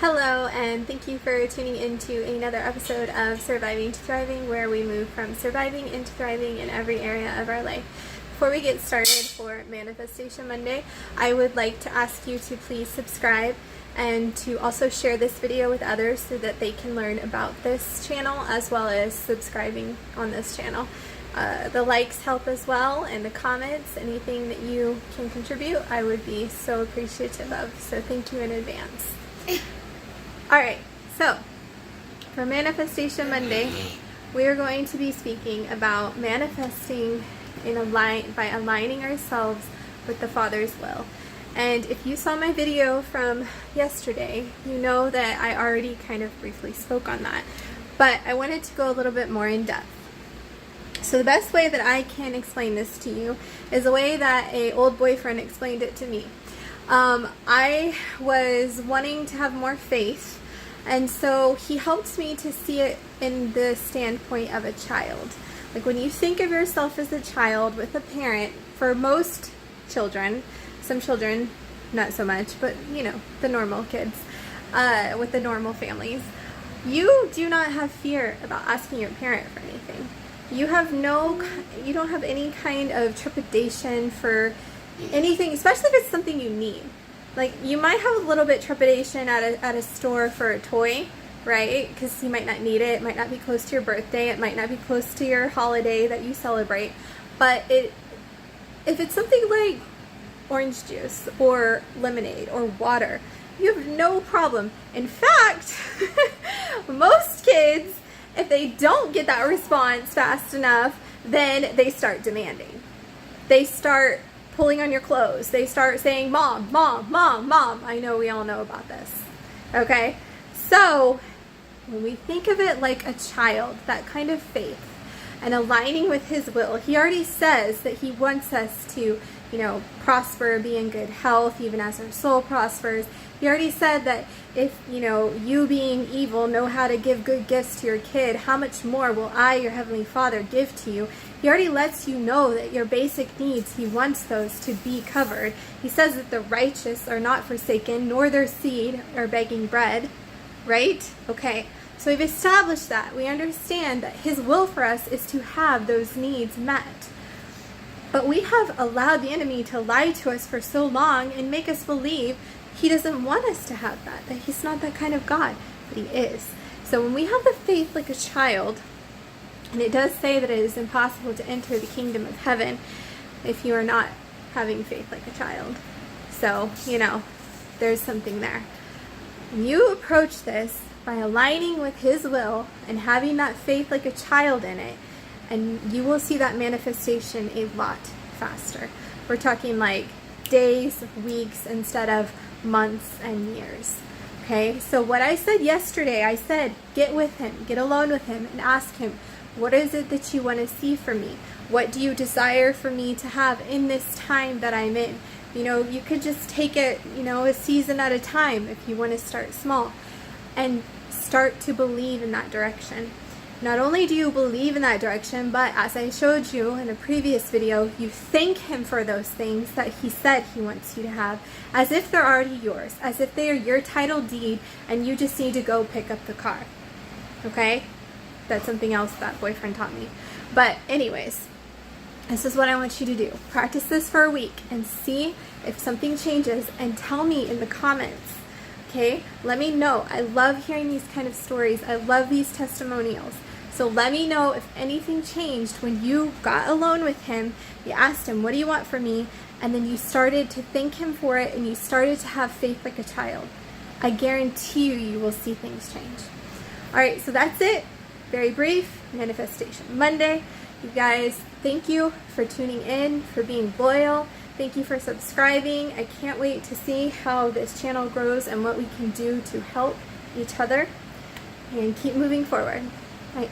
Hello, and thank you for tuning into another episode of Surviving to Thriving, where we move from surviving into thriving in every area of our life. Before we get started for Manifestation Monday, I would like to ask you to please subscribe and to also share this video with others so that they can learn about this channel as well as subscribing on this channel. The likes help as well, and the comments, anything that you can contribute, I would be so appreciative of. So thank you in advance. Alright, so for Manifestation Monday, we are going to be speaking about manifesting by aligning ourselves with the Father's will. And if you saw my video from yesterday, you know that I already kind of briefly spoke on that. But I wanted to go a little bit more in depth. So the best way that I can explain this to you is the way that an old boyfriend explained it to me. I was wanting to have more faith, and so he helped me to see it in the standpoint of a child. Like when you think of yourself as a child with a parent, for most children, some children not so much, but you know, the normal kids with the normal families, you do not have fear about asking your parent for anything. You don't have any kind of trepidation for anything, especially if it's something you need. Like, you might have a little bit trepidation at a store for a toy, right? Because you might not need it. It might not be close to your birthday. It might not be close to your holiday that you celebrate. But if it's something like orange juice or lemonade or water, you have no problem. In fact, most kids, if they don't get that response fast enough, then they start demanding. They start pulling on your clothes. They start saying, "Mom, Mom, Mom, Mom." I know we all know about this. Okay? So, when we think of it like a child, that kind of faith, and aligning with His will, He already says that He wants us to, prosper, be in good health, even as our soul prospers. He already said that if, you being evil know how to give good gifts to your kid, how much more will I, your Heavenly Father, give to you? He already lets you know that your basic needs, He wants those to be covered. He says that the righteous are not forsaken, nor their seed are begging bread. Right? Okay. So we've established that. We understand that His will for us is to have those needs met. But we have allowed the enemy to lie to us for so long and make us believe He doesn't want us to have that He's not that kind of God, but He is. So when we have the faith like a child, and it does say that it is impossible to enter the kingdom of heaven if you are not having faith like a child. So, there's something there. When you approach this by aligning with His will and having that faith like a child in it, and you will see that manifestation a lot faster. We're talking like days, weeks, instead of months and years. Okay, so what I said yesterday, I said, get with Him, get alone with Him, and ask Him, what is it that you want to see from me? What do you desire for me to have in this time that I'm in? You could just take it, a season at a time if you want to start small and start to believe in that direction. Not only do you believe in that direction, but as I showed you in a previous video, you thank Him for those things that He said He wants you to have, as if they're already yours, as if they are your title deed and you just need to go pick up the car. Okay? That's something else that boyfriend taught me. But anyways, this is what I want you to do. Practice this for a week and see if something changes, and tell me in the comments. Okay? Let me know. I love hearing these kind of stories. I love these testimonials. So let me know if anything changed when you got alone with Him, you asked Him, what do you want from me? And then you started to thank Him for it, and you started to have faith like a child. I guarantee you will see things change. Alright, so that's it. Very brief, Manifestation Monday. You guys, thank you for tuning in, for being loyal. Thank you for subscribing. I can't wait to see how this channel grows and what we can do to help each other and keep moving forward. All right.